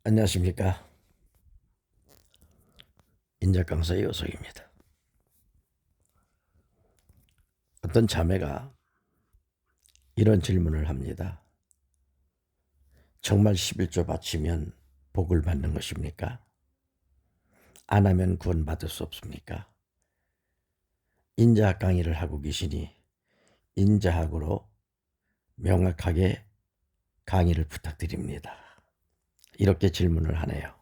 안녕하십니까. 인작 강사의 요석입니다. 어떤 자매가 이런 질문을 합니다. 정말 11조 바치면 복을 받는 것입니까? 안 하면 구원받을 수 없습니까? 인자학 강의를 하고 계시니 인자학으로 명확하게 강의를 부탁드립니다. 이렇게 질문을 하네요.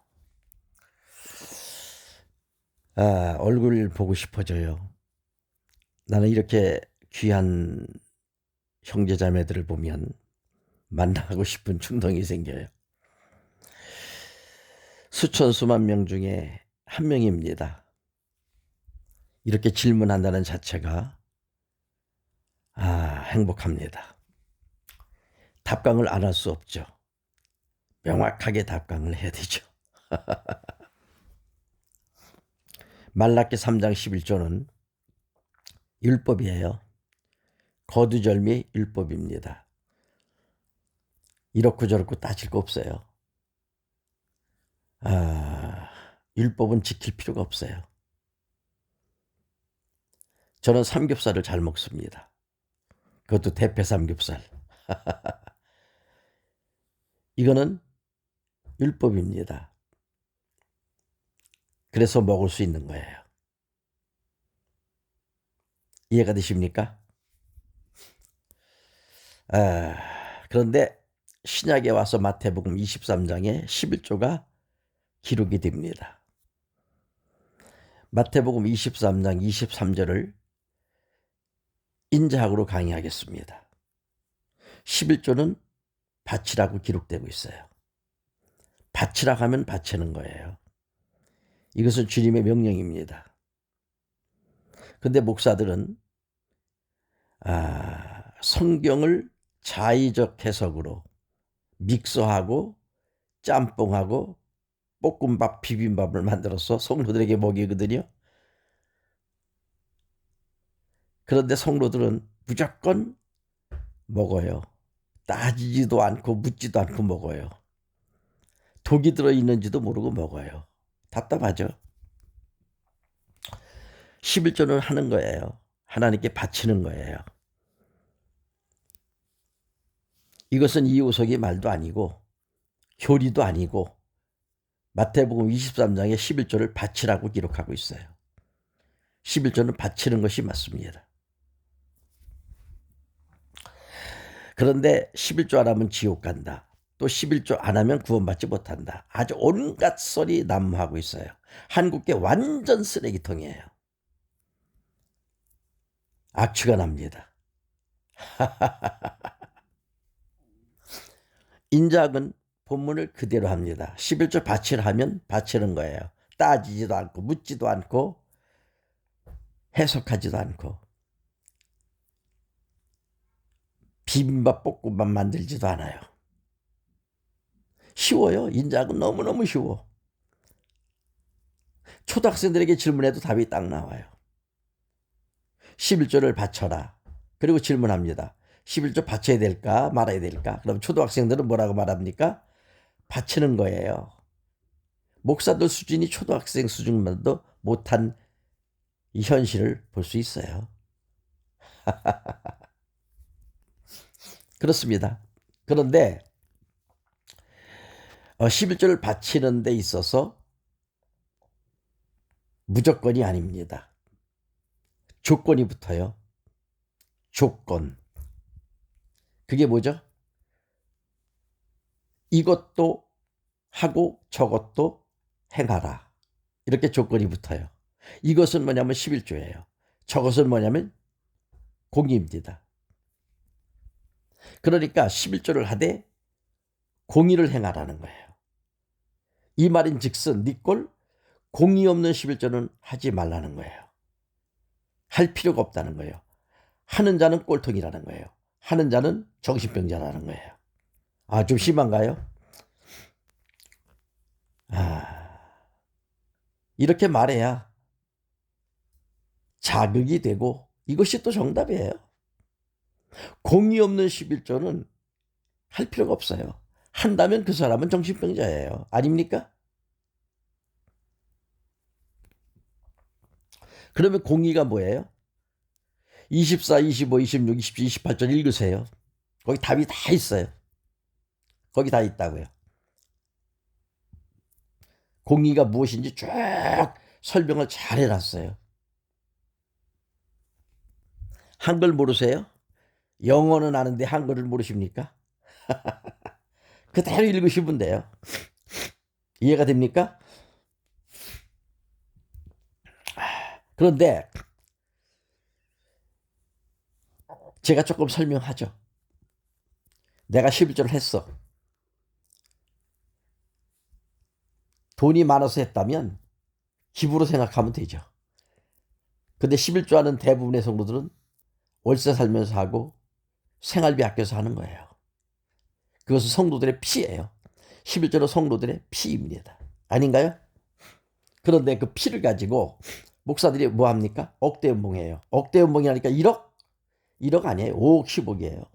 얼굴 보고 싶어져요. 나는 이렇게 귀한 형제자매들을 보면 만나고 싶은 충동이 생겨요. 수천 수만 명 중에 한 명입니다. 이렇게 질문한다는 자체가 행복합니다. 답강을 안 할 수 없죠. 명확하게 답강을 해야 되죠. 말라기 3장 11조는 율법이에요. 거두절미 율법입니다. 이렇고 저렇고 따질 거 없어요. 율법은 지킬 필요가 없어요. 저는 삼겹살을 잘 먹습니다. 그것도 대패 삼겹살. 이거는 율법입니다. 그래서 먹을 수 있는 거예요. 이해가 되십니까? 그런데 신약에 와서 마태복음 23장에 11조가 기록이 됩니다. 마태복음 23장 23절을 인자학으로 강의하겠습니다. 11조는 바치라고 기록되고 있어요. 바치라 하면 바치는 거예요. 이것은 주님의 명령입니다. 그런데 목사들은 성경을 자의적 해석으로 믹서하고 짬뽕하고 볶음밥, 비빔밥을 만들어서 성도들에게 먹이거든요. 그런데 성도들은 무조건 먹어요. 따지지도 않고 묻지도 않고 먹어요. 독이 들어있는지도 모르고 먹어요. 답답하죠. 11조는 하는 거예요. 하나님께 바치는 거예요. 이것은 이호석의 말도 아니고 교리도 아니고 마태복음 23장에 11조를 바치라고 기록하고 있어요. 11조는 바치는 것이 맞습니다. 그런데 11조 안 하면 지옥 간다. 또 11조 안 하면 구원받지 못한다. 아주 온갖 소리 난무하고 있어요. 한국계 완전 쓰레기통이에요. 악취가 납니다. 인자학은 본문을 그대로 합니다. 11조 바치를 하면 바치는 거예요. 따지지도 않고 묻지도 않고 해석하지도 않고 비빔밥 볶음밥 만들지도 않아요. 쉬워요. 인자학은 너무너무 쉬워. 초등학생들에게 질문해도 답이 딱 나와요. 11조를 바쳐라. 그리고 질문합니다. 11조 바쳐야 될까 말아야 될까? 그럼 초등학생들은 뭐라고 말합니까? 바치는 거예요. 목사들 수준이 초등학생 수준만도 못한 이 현실을 볼 수 있어요. 그렇습니다. 그런데 11조를 바치는 데 있어서 무조건이 아닙니다. 조건이 붙어요. 조건. 그게 뭐죠? 이것도 하고 저것도 행하라. 이렇게 조건이 붙어요. 이것은 뭐냐면 11조예요. 저것은 뭐냐면 공의입니다. 그러니까 11조를 하되 공의를 행하라는 거예요. 이 말인 즉슨 네 꼴 공의 없는 11조는 하지 말라는 거예요. 할 필요가 없다는 거예요. 하는 자는 꼴통이라는 거예요. 하는 자는 정신병자라는 거예요. 좀 심한가요? 이렇게 말해야 자극이 되고 이것이 또 정답이에요. 공의 없는 11조는 할 필요가 없어요. 한다면 그 사람은 정신병자예요. 아닙니까? 그러면 공의가 뭐예요? 24, 25, 26, 27, 28절 읽으세요. 거기 답이 다 있어요. 거기 다 있다고요. 공의가 무엇인지 쭉 설명을 잘 해놨어요. 한글 모르세요? 영어는 아는데 한글을 모르십니까? 그대로 읽으시면 돼요. 이해가 됩니까? 그런데 제가 조금 설명하죠. 내가 11조를 했어. 돈이 많아서 했다면 기부로 생각하면 되죠. 근데 11조 하는 대부분의 성도들은 월세 살면서 하고 생활비 아껴서 하는 거예요. 그것은 성도들의 피예요. 11조는 성도들의 피입니다. 아닌가요? 그런데 그 피를 가지고 목사들이 뭐 합니까? 억대 연봉이에요. 억대 연봉이라니까 1억? 1억 아니에요. 5억, 10억이에요.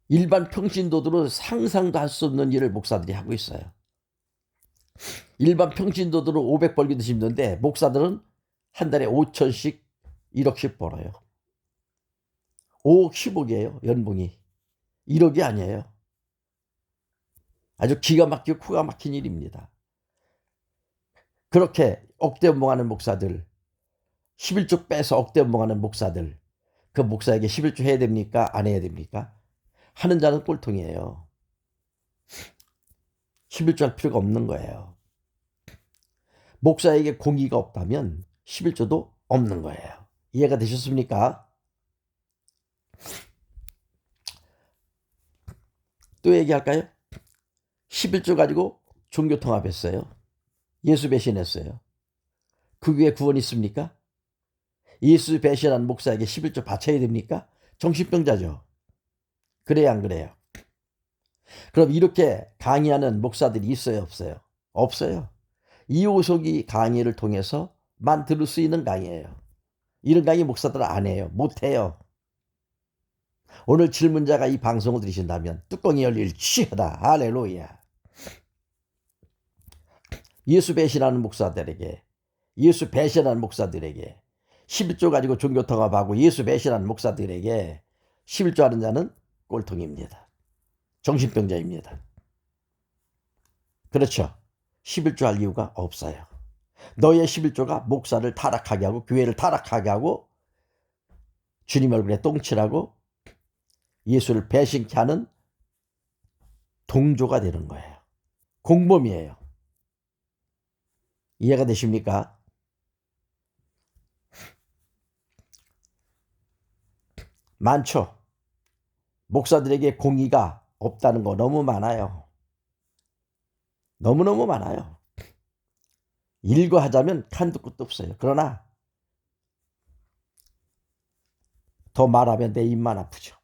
일반 평신도들은 상상도 할 수 없는 일을 목사들이 하고 있어요. 일반 평신도들은 500 벌기도 힘든데 목사들은 한 달에 5천씩 1억씩 벌어요. 5억, 10억이에요. 연봉이. 1억이 아니에요. 아주 기가 막히고 코가 막힌 일입니다. 그렇게 억대 연봉하는 목사들, 11조 빼서 억대 연봉하는 목사들, 그 목사에게 11조 해야 됩니까? 안 해야 됩니까? 하는 자는 꼴통이에요. 11조 할 필요가 없는 거예요. 목사에게 공의가 없다면 11조도 없는 거예요. 이해가 되셨습니까? 또 얘기할까요? 11조 가지고 종교통합했어요. 예수 배신했어요. 그 위에 구원 있습니까? 예수 배신한 목사에게 11조 바쳐야 됩니까? 정신병자죠. 그래야 안 그래요? 그럼 이렇게 강의하는 목사들이 있어요, 없어요? 없어요. 이호석이 강의를 통해서만 들을 수 있는 강의예요. 이런 강의 목사들은 안 해요. 못 해요. 오늘 질문자가 이 방송을 들으신다면 뚜껑이 열릴지어다. 할렐루야. 예수 배신하는 목사들에게, 예수 배신하는 목사들에게 11조 가지고 종교통합하고 예수 배신하는 목사들에게 11조 하는 자는 꼴통입니다. 정신병자입니다. 그렇죠. 11조 할 이유가 없어요. 너의 11조가 목사를 타락하게 하고 교회를 타락하게 하고 주님 얼굴에 똥칠하고 예수를 배신케 하는 동조가 되는 거예요. 공범이에요. 이해가 되십니까? 많죠. 목사들에게 공의가 없다는 거 너무 많아요. 너무너무 많아요. 일거하자면 한두 끝도 없어요. 그러나 더 말하면 내 입만 아프죠.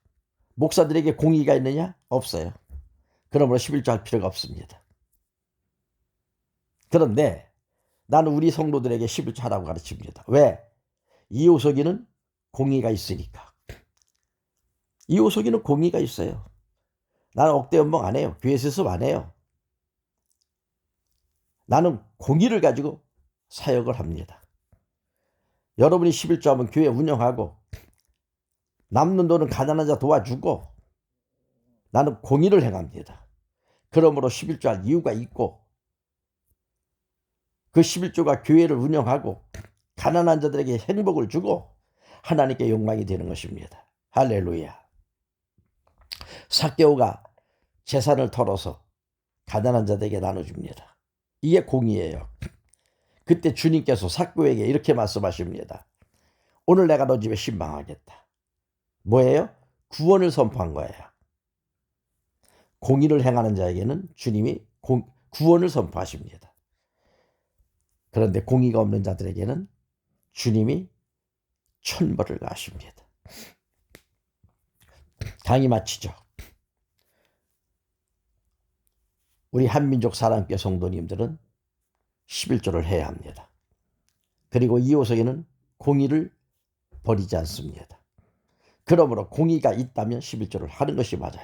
목사들에게 공의가 있느냐? 없어요. 그러므로 11조 할 필요가 없습니다. 그런데 나는 우리 성도들에게 11조 하라고 가르칩니다. 왜? 이호석이는 공의가 있으니까. 이호석이는 공의가 있어요. 나는 억대 연봉 안 해요. 교회에서 수업 안 해요. 나는 공의를 가지고 사역을 합니다. 여러분이 11조 하면 교회 운영하고 남는 돈은 가난한 자 도와주고 나는 공의를 행합니다. 그러므로 11조 할 이유가 있고 그 11조가 교회를 운영하고 가난한 자들에게 행복을 주고 하나님께 영광이 되는 것입니다. 할렐루야. 삭개오가 재산을 털어서 가난한 자들에게 나눠줍니다. 이게 공의예요. 그때 주님께서 삭개오에게 이렇게 말씀하십니다. 오늘 내가 너 집에 신방하겠다. 뭐예요? 구원을 선포한 거예요. 공의를 행하는 자에게는 주님이 구원을 선포하십니다. 그런데 공의가 없는 자들에게는 주님이 천벌을 가하십니다. 강의 마치죠. 우리 한민족 사랑교회 성도님들은 11조를 해야 합니다. 그리고 이호석에는 공의를 버리지 않습니다. 그러므로 공의가 있다면 11조를 하는 것이 맞아요.